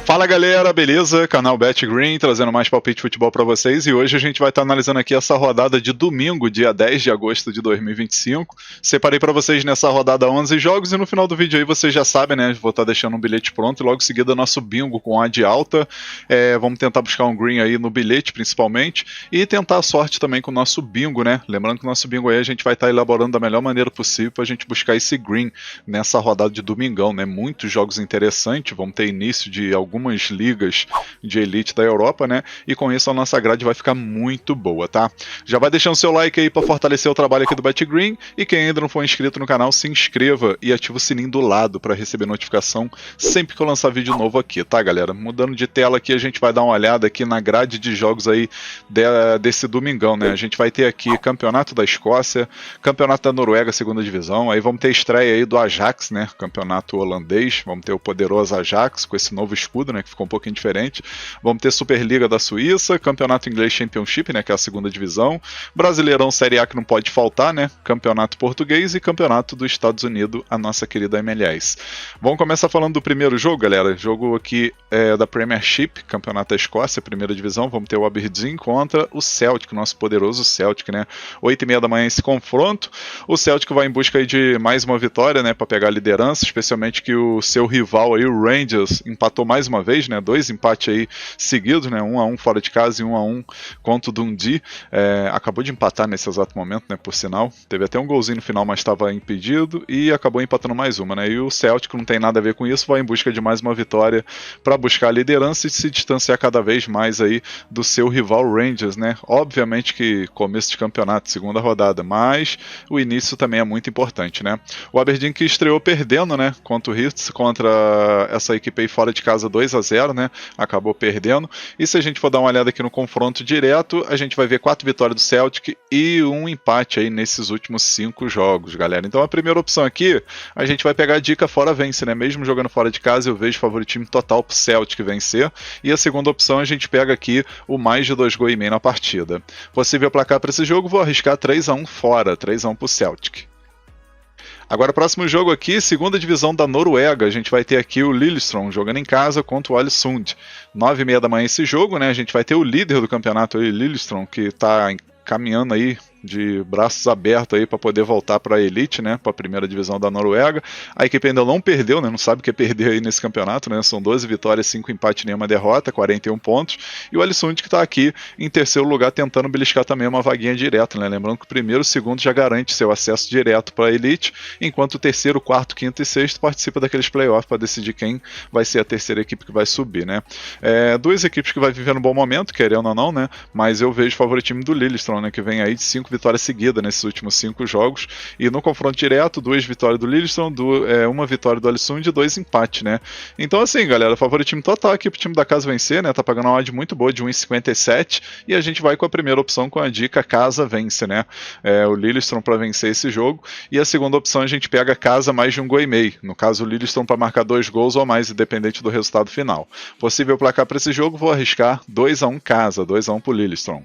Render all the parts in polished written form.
Fala galera, beleza? Canal BetGreen trazendo mais palpite de futebol para vocês e hoje a gente vai estar analisando aqui essa rodada de domingo, dia 10 de agosto de 2025. Separei para vocês nessa rodada 11 jogos e no final do vídeo aí vocês já sabem, né? Vou estar deixando um bilhete pronto e logo em seguida nosso bingo com A de alta. Vamos tentar buscar um green aí no bilhete principalmente e tentar a sorte também com o nosso bingo, né? Lembrando que o nosso bingo aí a gente vai estar elaborando da melhor maneira possível para a gente buscar esse green nessa rodada de domingão, né? Muitos jogos interessantes, vamos ter início de algumas ligas de elite da Europa, né? E com isso a nossa grade vai ficar muito boa, tá? Já vai deixando seu like aí para fortalecer o trabalho aqui do BetGreen e quem ainda não for inscrito no canal, se inscreva e ativa o sininho do lado para receber notificação sempre que eu lançar vídeo novo aqui, tá, galera? Mudando de tela aqui, a gente vai dar uma olhada aqui na grade de jogos aí desse domingão, né? A gente vai ter aqui Campeonato da Escócia, Campeonato da Noruega, segunda divisão, aí vamos ter estreia aí do Ajax, né? Campeonato holandês, vamos ter o poderoso Ajax com esse novo escudo, né, que ficou um pouquinho diferente. Vamos ter Superliga da Suíça, Campeonato Inglês Championship, né, que é a segunda divisão, Brasileirão Série A que não pode faltar, né, Campeonato Português e Campeonato dos Estados Unidos, a nossa querida MLS. Vamos começar falando do primeiro jogo, galera. Jogo aqui da Premiership, Campeonato da Escócia, primeira divisão. Vamos ter o Aberdeen contra o Celtic, nosso poderoso Celtic, né, 8h30 da manhã esse confronto. O Celtic vai em busca aí de mais uma vitória, né, para pegar a liderança, especialmente que o seu rival aí, o Rangers, empatou mais uma vez, né, 2 empates aí seguidos, né, 1-1 fora de casa e 1-1 contra o Dundee. Acabou de empatar nesse exato momento, né, por sinal. Teve até um golzinho no final, mas estava impedido e acabou empatando mais uma, né. E o Celtic não tem nada a ver com isso, vai em busca de mais uma vitória para buscar a liderança e se distanciar cada vez mais aí do seu rival Rangers, né. Obviamente que começo de campeonato, segunda rodada, mas o início também é muito importante, né. O Aberdeen que estreou perdendo, né, contra o Hearts, contra essa equipe aí fora de casa 2-0, né, acabou perdendo. E se a gente for dar uma olhada aqui no confronto direto, a gente vai ver 4 vitórias do Celtic e um empate aí nesses últimos 5 jogos, galera. Então a primeira opção aqui, a gente vai pegar a dica fora vence, né, mesmo jogando fora de casa eu vejo favoritismo total pro Celtic vencer. E a segunda opção a gente pega aqui o mais de 2,5 gols na partida. Possível placar para esse jogo, vou arriscar 3-1 fora, 3-1 pro Celtic. Agora, próximo jogo aqui, segunda divisão da Noruega, a gente vai ter aqui o Lillestrøm jogando em casa contra o Ålesund. 9h30 da manhã esse jogo, né? A gente vai ter o líder do campeonato aí, Lillestrøm, que está caminhando aí de braços abertos aí para poder voltar para a elite, né, para a primeira divisão da Noruega. A equipe ainda não perdeu, né, não sabe o que é perder aí nesse campeonato, né, são 12 vitórias, 5 empates e nenhuma derrota, 41 pontos, e o Ålesund que está aqui em terceiro lugar tentando beliscar também uma vaguinha direta, né, lembrando que o primeiro e o segundo já garante seu acesso direto para a elite, enquanto o terceiro, quarto, quinto e sexto participa daqueles playoffs para decidir quem vai ser a terceira equipe que vai subir, né. Duas equipes que vai viver um bom momento, querendo ou não, né, mas eu vejo o favoritismo do Lillestrøm, né, que vem aí de 5 vitórias seguidas nesses últimos 5 jogos, e no confronto direto, 2 vitórias do Lillestrøm, uma vitória do Ålesund e 2 empates, né. Então assim, galera, favoritismo total aqui pro time da casa vencer, né, tá pagando uma odd muito boa de 1,57, e a gente vai com a primeira opção com a dica casa vence, né, o Lillestrøm para vencer esse jogo, e a segunda opção a gente pega casa mais de 1,5 gols, no caso o Lillestrøm para marcar 2 gols ou mais, independente do resultado final. Possível placar para esse jogo, vou arriscar 2-1 casa, 2-1 pro Lillestrøm.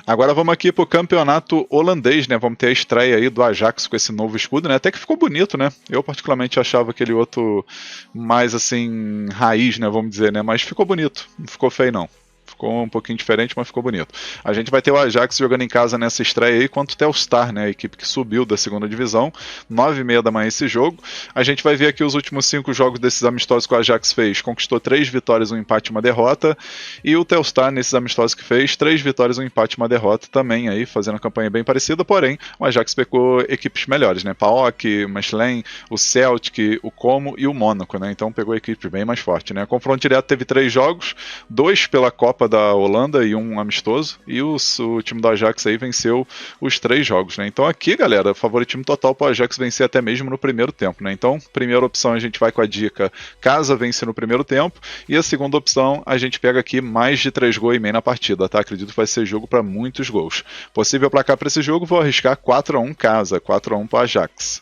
Agora vamos aqui pro campeonato holandês, né? Vamos ter a estreia aí do Ajax com esse novo escudo, né? Até que ficou bonito, né? Eu particularmente achava aquele outro mais assim, raiz, né? Vamos dizer, né? Mas ficou bonito, não ficou feio não. Ficou um pouquinho diferente, mas ficou bonito. A gente vai ter o Ajax jogando em casa nessa estreia aí contra o Telstar, né? A equipe que subiu da segunda divisão. 9h30 da manhã esse jogo. A gente vai ver aqui os últimos 5 jogos desses amistosos que o Ajax fez. Conquistou 3 vitórias, 1 empate e 1 derrota. E o Telstar, nesses amistosos que fez, 3 vitórias, 1 empate e 1 derrota também aí, fazendo uma campanha bem parecida. Porém, o Ajax pegou equipes melhores, né? PAOK, o Mechelen, o Celtic, o Como e o Mônaco, né? Então pegou equipes bem mais fortes, né? Confronto direto teve 3 jogos, 2 pela Copa da Holanda e 1 amistoso, e o time do Ajax aí venceu os 3 jogos, né? Então aqui, galera, favoritismo total para o Ajax vencer até mesmo no primeiro tempo, né? Então, primeira opção a gente vai com a dica casa vence no primeiro tempo, e a segunda opção a gente pega aqui mais de 3,5 gols na partida, tá? Acredito que vai ser jogo para muitos gols. Possível placar para esse jogo, vou arriscar 4-1 casa, 4-1 para o Ajax.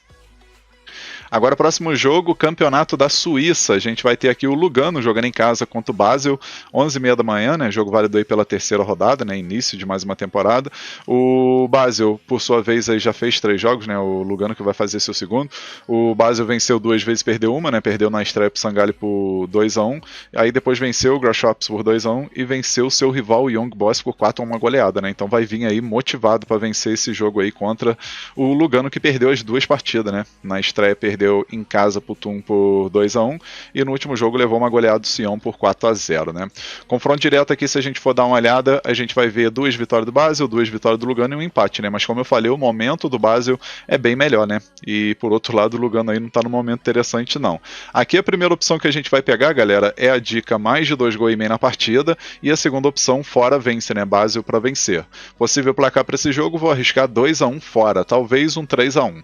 Agora, próximo jogo, Campeonato da Suíça. A gente vai ter aqui o Lugano jogando em casa contra o Basel, 11h30 da manhã, né? Jogo válido aí pela terceira rodada, né? Início de mais uma temporada. O Basel, por sua vez, aí já fez 3 jogos, né? O Lugano que vai fazer seu segundo. O Basel venceu 2 vezes, perdeu uma, né? Perdeu na estreia pro Sangalli por 2-1. Aí depois venceu o Grasshoppers por 2-1 e venceu o seu rival, o Young Boys, por 4-1, uma goleada, né? Então vai vir aí motivado para vencer esse jogo aí contra o Lugano, que perdeu as 2 partidas, né? Na estreia perdeu em casa pro Thun por 2-1 e no último jogo levou uma goleada do Sion por 4-0, né? Confronto direto aqui, se a gente for dar uma olhada, a gente vai ver 2 vitórias do Basel, 2 vitórias do Lugano e um empate, né? Mas como eu falei, o momento do Basel é bem melhor, né? E por outro lado, o Lugano aí não tá num momento interessante, não. Aqui a primeira opção que a gente vai pegar, galera, é a dica mais de 2 gols e meio na partida, e a segunda opção fora vence, né? Basel para vencer. Possível placar para esse jogo, vou arriscar 2-1 fora, talvez um 3-1.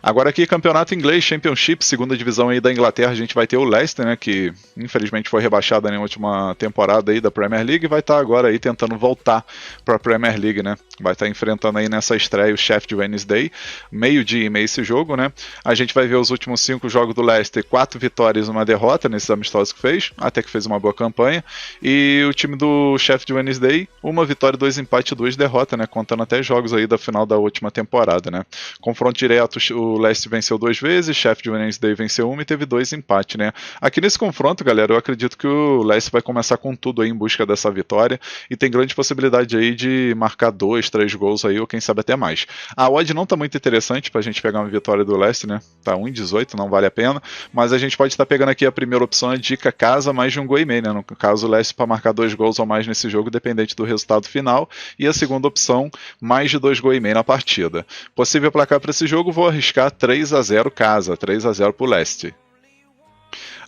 Agora aqui, campeonato inglês, Championship, segunda divisão aí da Inglaterra, a gente vai ter o Leicester, né, que infelizmente foi rebaixado na última temporada aí da Premier League, e vai estar agora aí tentando voltar para a Premier League, né, vai estar enfrentando aí nessa estreia o Sheffield Wednesday, 12h30 esse jogo, né, a gente vai ver os últimos 5 jogos do Leicester, 4 vitórias e 1 derrota nesses amistosos que fez, até que fez uma boa campanha, e o time do Sheffield Wednesday, 1 vitória, 2 empates e 2 derrotas, né, contando até jogos aí da final da última temporada, né, confronto direto, o Leicester venceu 2 vezes, Sheffield Wednesday venceu 1 e teve 2 empates, né? Aqui nesse confronto, galera, eu acredito que o Leicester vai começar com tudo aí em busca dessa vitória e tem grande possibilidade aí de marcar 2, 3 gols aí, ou quem sabe até mais. A odd não tá muito interessante pra gente pegar uma vitória do Leicester, né? Tá 1,18, não vale a pena, mas a gente pode estar pegando aqui a primeira opção, a dica casa mais de 1 gol e meio, né? No caso, o Leicester para marcar 2 gols ou mais nesse jogo, dependente do resultado final, e a segunda opção, mais de 2 gols e meio na partida. Possível placar para esse jogo, vou arriscar 3-0 casa, 3-0 pro Leicester.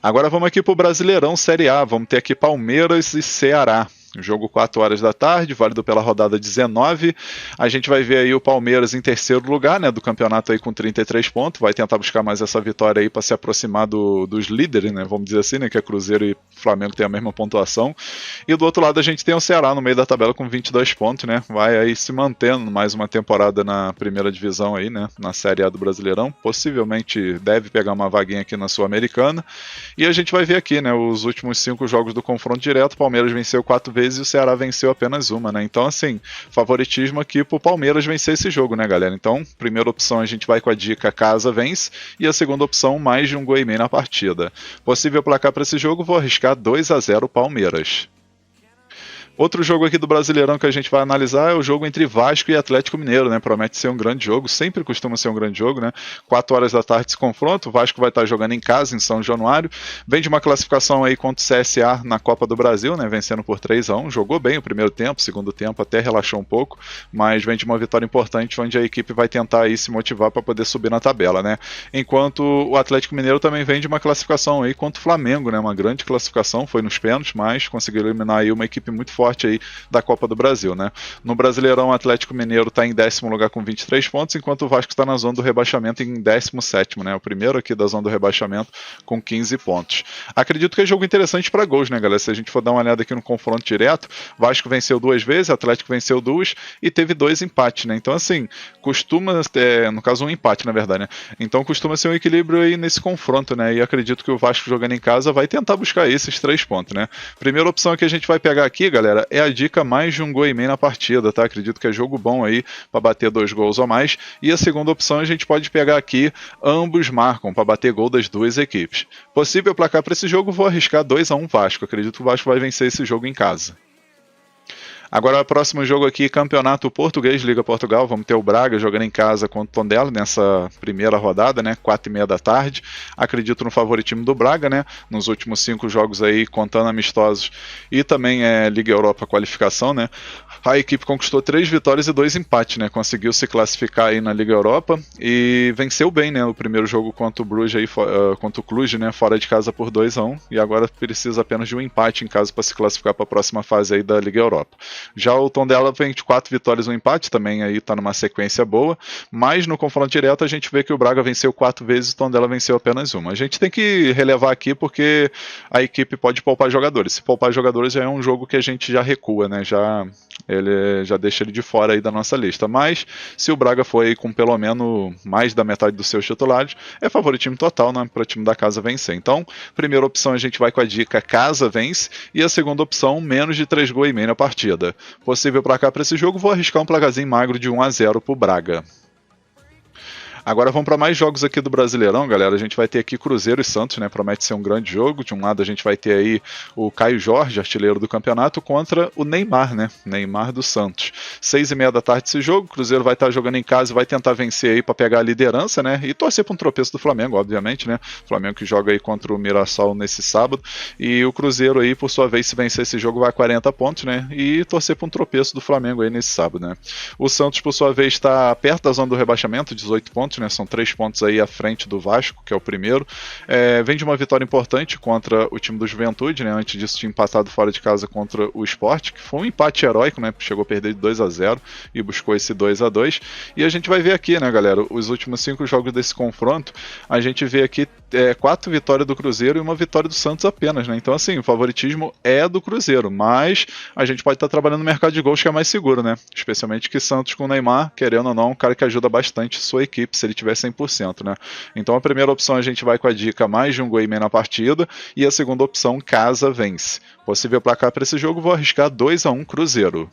Agora vamos aqui pro Brasileirão Série A, vamos ter aqui Palmeiras e Ceará. Jogo 4 horas da tarde, válido pela rodada 19. A gente vai ver aí o Palmeiras em terceiro lugar, né, do campeonato aí com 33 pontos. Vai tentar buscar mais essa vitória aí para se aproximar dos líderes, né, vamos dizer assim, né, que é Cruzeiro e Flamengo tem a mesma pontuação. E do outro lado a gente tem o Ceará no meio da tabela com 22 pontos, né. Vai aí se mantendo mais uma temporada na primeira divisão aí, né, na Série A do Brasileirão. Possivelmente deve pegar uma vaguinha aqui na Sul-Americana. E a gente vai ver aqui, né, os últimos 5 jogos do confronto direto. O Palmeiras venceu 4 vezes e o Ceará venceu apenas uma, né? Então, assim, favoritismo aqui pro Palmeiras vencer esse jogo, né, galera? Então, primeira opção a gente vai com a dica casa vence e a segunda opção mais de 1 gol e meio na partida. Possível placar para esse jogo, vou arriscar 2-0 Palmeiras. Outro jogo aqui do Brasileirão que a gente vai analisar é o jogo entre Vasco e Atlético Mineiro, né? Promete ser um grande jogo, sempre costuma ser um grande jogo, né? 4 horas da tarde esse confronto, o Vasco vai estar jogando em casa, em São Januário, vem de uma classificação aí contra o CSA na Copa do Brasil, né? Vencendo por 3-1, jogou bem o primeiro tempo, segundo tempo até relaxou um pouco, mas vem de uma vitória importante onde a equipe vai tentar aí se motivar para poder subir na tabela, né? Enquanto o Atlético Mineiro também vem de uma classificação aí contra o Flamengo, né? Uma grande classificação, foi nos pênaltis, mas conseguiu eliminar aí uma equipe muito forte aí da Copa do Brasil, né? No Brasileirão, o Atlético Mineiro está em 10º lugar com 23 pontos, enquanto o Vasco está na zona do rebaixamento em 17º, né? O primeiro aqui da zona do rebaixamento com 15 pontos. Acredito que é jogo interessante para gols, né, galera? Se a gente for dar uma olhada aqui no confronto direto, Vasco venceu 2 vezes, Atlético venceu 2 e teve 2 empates, né? Então, assim, costuma ter, no caso, um empate, na verdade, né? Então, costuma ser um equilíbrio aí nesse confronto, né? E acredito que o Vasco jogando em casa vai tentar buscar esses 3 pontos, né? Primeira opção que a gente vai pegar aqui, galera, é a dica mais de 1 gol e meio na partida, tá? Acredito que é jogo bom aí para bater 2 gols ou mais. E a segunda opção a gente pode pegar aqui, ambos marcam para bater gol das 2 equipes. Possível placar para esse jogo, vou arriscar 2-1 Vasco. Acredito que o Vasco vai vencer esse jogo em casa. Agora, o próximo jogo aqui, Campeonato Português, Liga Portugal. Vamos ter o Braga jogando em casa contra o Tondela nessa primeira rodada, né? 4h30 da tarde. Acredito no favoritismo do Braga, né? Nos últimos 5 jogos aí, contando amistosos e também Liga Europa qualificação, né? A equipe conquistou 3 vitórias e 2 empates, né? Conseguiu se classificar aí na Liga Europa e venceu bem, né? O primeiro jogo contra o Bruges aí, contra o Cluj, né? Fora de casa por 2-1 e agora precisa apenas de um empate em casa para se classificar para a próxima fase aí da Liga Europa. Já o Tondela vem de 4 vitórias e um empate, também aí tá numa sequência boa, mas no confronto direto a gente vê que o Braga venceu 4 vezes e o Tondela venceu apenas uma. A gente tem que relevar aqui porque a equipe pode poupar jogadores. Se poupar jogadores já é um jogo que a gente já recua, né? Ele já deixa ele de fora aí da nossa lista. Mas se o Braga for aí com pelo menos mais da metade dos seus titulares, é favoritismo total, né, para o time da casa vencer. Então, primeira opção a gente vai com a dica casa vence e a segunda opção menos de 3 gols e meio na partida. Possível placar para esse jogo, vou arriscar um placarzinho magro de 1-0 pro Braga. Agora vamos para mais jogos aqui do Brasileirão, galera. A gente vai ter aqui Cruzeiro e Santos, né? Promete ser um grande jogo. De um lado a gente vai ter aí o Caio Jorge, artilheiro do campeonato, contra o Neymar, né? Neymar do Santos. 6h30 da tarde esse jogo. O Cruzeiro vai estar jogando em casa e vai tentar vencer aí para pegar a liderança, né? E torcer para um tropeço do Flamengo, obviamente, né? O Flamengo que joga aí contra o Mirassol nesse sábado. E o Cruzeiro aí, por sua vez, se vencer esse jogo, vai a 40 pontos, né? E torcer para um tropeço do Flamengo aí nesse sábado, né? O Santos, por sua vez, está perto da zona do rebaixamento, 18 pontos, né? São 3 pontos aí à frente do Vasco, que é o primeiro. Vem de uma vitória importante contra o time do Juventude, né? Antes disso tinha empatado fora de casa contra o Sport, que foi um empate heróico, né? Chegou a perder de 2-0 e buscou esse 2-2. E a gente vai ver aqui, né, galera, os últimos 5 jogos desse confronto, a gente vê aqui 4 vitórias do Cruzeiro e uma vitória do Santos apenas, né? Então, assim, o favoritismo é do Cruzeiro, mas a gente pode estar trabalhando no mercado de gols que é mais seguro, né? Especialmente que Santos com o Neymar, querendo ou não, um cara que ajuda bastante sua equipe, se ele tiver 100%, né? Então, a primeira opção a gente vai com a dica mais de 1 gol e meio na partida, e a segunda opção, casa vence. Possível placar para esse jogo, vou arriscar 2-1 Cruzeiro.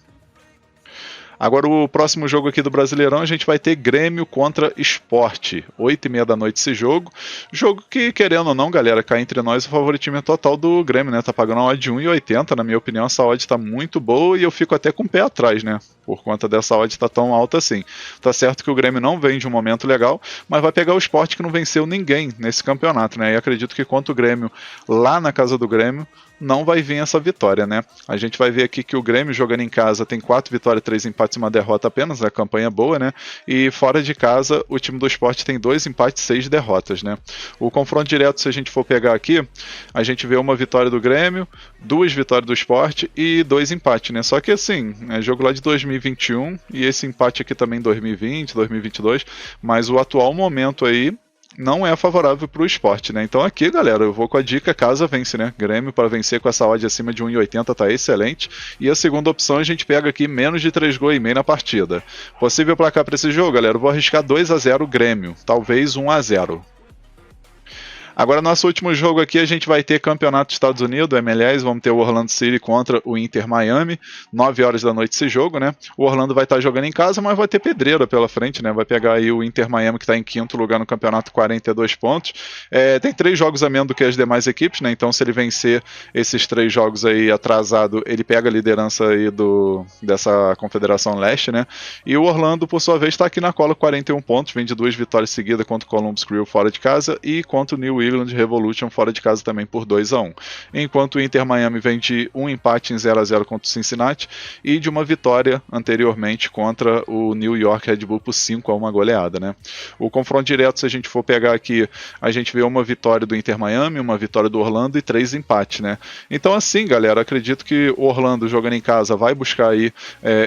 Agora o próximo jogo aqui do Brasileirão a gente vai ter Grêmio contra Sport, 8h30 da noite esse jogo. Jogo que, querendo ou não, galera, cá entre nós o favoritismo é total do Grêmio, né? Tá pagando uma odd de 1,80, na minha opinião essa odd tá muito boa e eu fico até com o pé atrás, né? Por conta dessa odd tá tão alta assim. Tá certo que o Grêmio não vem de um momento legal, mas vai pegar o Sport que não venceu ninguém nesse campeonato, né? E acredito que contra o Grêmio, lá na casa do Grêmio, não vai vir essa vitória, né? A gente vai ver aqui que o Grêmio jogando em casa tem 4 vitórias, 3 empates e uma derrota apenas, a campanha boa, né? E fora de casa, o time do Sport tem 2 empates e 6 derrotas, né? O confronto direto, se a gente for pegar aqui, a gente vê uma vitória do Grêmio, 2 vitórias do Sport e 2 empates, né? Só que assim, é jogo lá de 2021 e esse empate aqui também 2020, 2022, mas o atual momento aí não é favorável para o Sport, né? Então aqui, galera, eu vou com a dica casa vence, né? Grêmio para vencer com essa odd acima de 1,80 tá excelente. E a segunda opção a gente pega aqui menos de 3 gols e meio na partida. Possível placar para esse jogo, galera, eu vou arriscar 2-0 Grêmio, talvez 1-0. Agora, nosso último jogo aqui, a gente vai ter Campeonato dos Estados Unidos, MLS, vamos ter o Orlando City contra o Inter Miami, 9 horas da noite esse jogo, né? O Orlando vai estar jogando em casa, mas vai ter pedreira pela frente, né? Vai pegar aí o Inter Miami, que está em 5º lugar no campeonato, 42 pontos. Tem 3 jogos a menos do que as demais equipes, né? Então, se ele vencer esses 3 jogos aí atrasado, ele pega a liderança aí dessa Confederação Leste, né? E o Orlando, por sua vez, está aqui na cola, 41 pontos, vem de 2 vitórias seguidas contra o Columbus Crew fora de casa e contra o New England Revolution fora de casa também por 2-1. Enquanto o Inter Miami vem de um empate em 0-0 contra o Cincinnati e de uma vitória anteriormente contra o New York Red Bull por 5-1 goleada, né? O confronto direto, se a gente for pegar aqui, a gente vê uma vitória do Inter Miami, uma vitória do Orlando e 3 empates, né? Então assim, galera, acredito que o Orlando jogando em casa vai buscar aí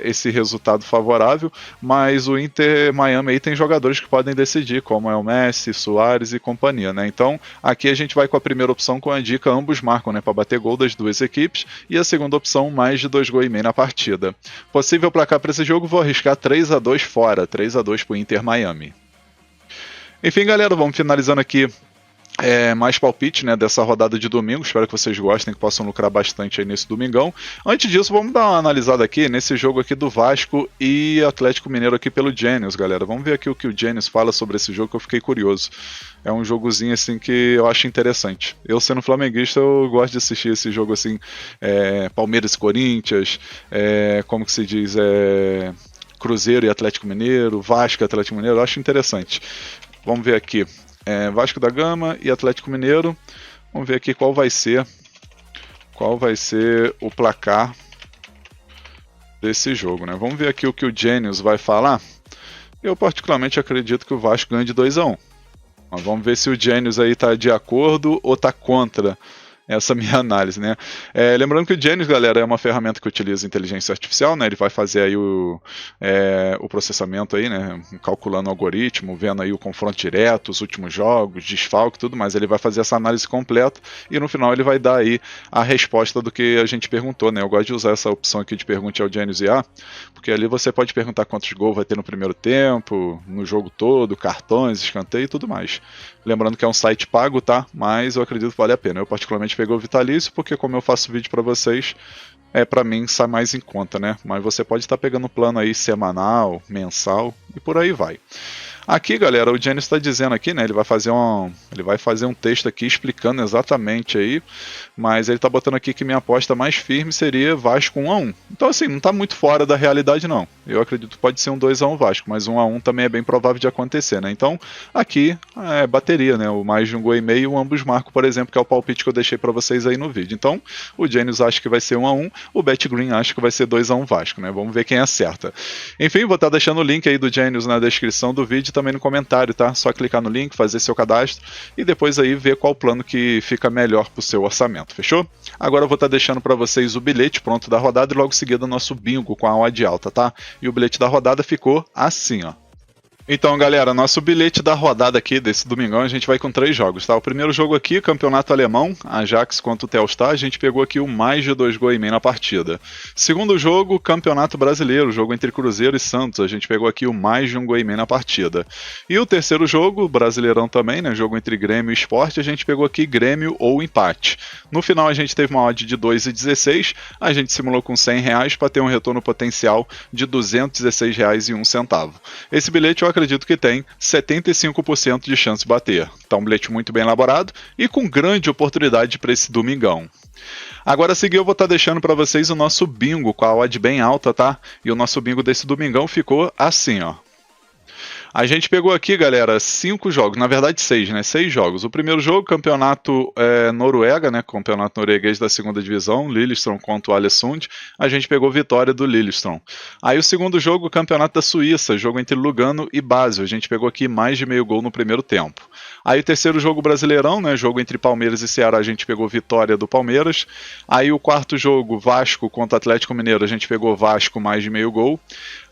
esse resultado favorável, mas o Inter Miami aí tem jogadores que podem decidir, como é o Messi, Suárez e companhia, né? Então aqui a gente vai com a primeira opção com a dica ambos marcam, né, para bater gol das duas equipes, e a segunda opção mais de 2 gols e meio na partida. Possível placar para esse jogo, vou arriscar 3-2 fora, 3-2 para o Inter Miami. Enfim, galera, vamos finalizando aqui mais palpite, né, dessa rodada de domingo. Espero que vocês gostem, que possam lucrar bastante aí nesse domingão. Antes disso, vamos dar uma analisada aqui nesse jogo aqui do Vasco e Atlético Mineiro aqui pelo Genius, galera. Vamos ver aqui o que o Genius fala sobre esse jogo, que eu fiquei curioso. É um jogozinho assim que eu acho interessante. Eu, sendo flamenguista, eu gosto de assistir esse jogo assim, Palmeiras e Corinthians, como que se diz, Cruzeiro e Atlético Mineiro, Vasco e Atlético Mineiro, eu acho interessante. Vamos ver aqui. Vasco da Gama e Atlético Mineiro. Vamos ver aqui qual vai ser o placar desse jogo, né? Vamos ver aqui o que o Genius vai falar. Eu particularmente acredito que o Vasco ganha de 2-1. Mas vamos ver se o Genius aí tá de acordo ou tá contra essa minha análise, né? Lembrando que o Genius, galera, é uma ferramenta que utiliza inteligência artificial, né? Ele vai fazer aí o processamento aí, né? Calculando o algoritmo, vendo aí o confronto direto, os últimos jogos, desfalque, tudo mais. Ele vai fazer essa análise completa e no final ele vai dar aí a resposta do que a gente perguntou, né? Eu gosto de usar essa opção aqui de pergunte ao Genius IA, porque ali você pode perguntar quantos gols vai ter no primeiro tempo, no jogo todo, cartões, escanteio e tudo mais. Lembrando que é um site pago, tá? Mas eu acredito que vale a pena. Eu particularmente peguei o Vitalício porque como eu faço vídeo para vocês, para mim sai mais em conta, né? Mas você pode estar pegando plano aí semanal, mensal e por aí vai. Aqui, galera, o Genius está dizendo aqui, né? Ele vai fazer um texto aqui explicando exatamente aí, mas ele está botando aqui que minha aposta mais firme seria Vasco 1-1. Então, assim, não está muito fora da realidade, não. Eu acredito que pode ser um 2-1 Vasco, mas 1-1 também é bem provável de acontecer, né? Então, aqui bateria, né? O mais de um gol e meio, ambos marcam, por exemplo, que é o palpite que eu deixei para vocês aí no vídeo. Então, o Genius acha que vai ser 1-1, o BetGreen acha que vai ser 2-1 Vasco, né? Vamos ver quem acerta. Enfim, vou estar deixando o link aí do Genius na descrição do vídeo, também no comentário, tá? Só clicar no link, fazer seu cadastro e depois aí ver qual plano que fica melhor pro seu orçamento, fechou? Agora eu vou estar deixando para vocês o bilhete pronto da rodada e logo em seguida o nosso bingo com a odd alta, tá? E o bilhete da rodada ficou assim, ó. Então, galera, nosso bilhete da rodada aqui desse domingão, a gente vai com 3 jogos, tá? O primeiro jogo aqui, campeonato alemão, Ajax contra o Telstar, a gente pegou aqui o mais de 2 gols e meio na partida. Segundo jogo, campeonato brasileiro, jogo entre Cruzeiro e Santos, a gente pegou aqui o mais de 1 gol e meio na partida. E o terceiro jogo, brasileirão também, né? Jogo entre Grêmio e Sport, a gente pegou aqui Grêmio ou empate. No final a gente teve uma odd de 2,16, a gente simulou com R$100 para ter um retorno potencial de R$216,01. Esse bilhete eu acredito que tem 75% de chance de bater. Tá um bilhete muito bem elaborado e com grande oportunidade para esse domingão. Agora a seguir eu vou estar deixando para vocês o nosso bingo com a odd bem alta, tá? E o nosso bingo desse domingão ficou assim, ó. A gente pegou aqui, galera, 5 jogos, na verdade 6, né? 6 jogos. O primeiro jogo, campeonato Noruega, né? Campeonato norueguês da segunda divisão, Lillestrøm contra o Alesund. A gente pegou vitória do Lillestrøm. Aí o segundo jogo, campeonato da Suíça, jogo entre Lugano e Basel. A gente pegou aqui mais de meio gol no primeiro tempo. Aí o terceiro jogo brasileirão, né? Jogo entre Palmeiras e Ceará, a gente pegou vitória do Palmeiras. Aí o quarto jogo, Vasco contra Atlético Mineiro, a gente pegou Vasco mais de meio gol.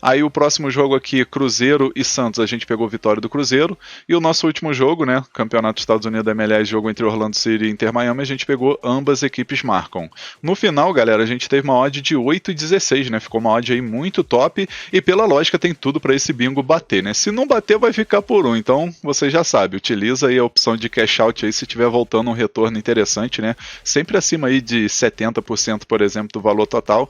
Aí o próximo jogo aqui, Cruzeiro e Santos, a gente pegou vitória do Cruzeiro. E o nosso último jogo, né, Campeonato dos Estados Unidos da MLS, jogo entre Orlando City e Inter Miami, a gente pegou ambas equipes marcam. No final, galera, a gente teve uma odd de 8,16, né, ficou uma odd aí muito top e pela lógica tem tudo para esse bingo bater, né. Se não bater, vai ficar por 1, então você já sabe, utiliza aí a opção de cash out aí se tiver voltando um retorno interessante, né, sempre acima aí de 70%, por exemplo, do valor total.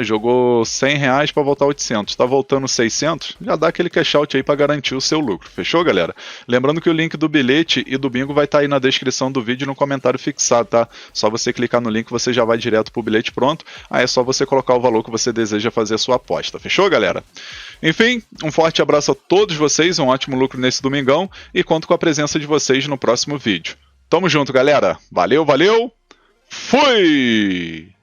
Jogou R$100 para voltar 800, tá voltando 600, já dá aquele cash out aí para garantir o seu lucro, fechou, galera? Lembrando que o link do bilhete e do bingo vai estar aí na descrição do vídeo e no comentário fixado, tá? Só você clicar no link, você já vai direto pro bilhete pronto, aí é só você colocar o valor que você deseja fazer a sua aposta, fechou, galera? Enfim, um forte abraço a todos vocês, um ótimo lucro nesse domingão e conto com a presença de vocês no próximo vídeo. Tamo junto, galera! Valeu, valeu! Fui!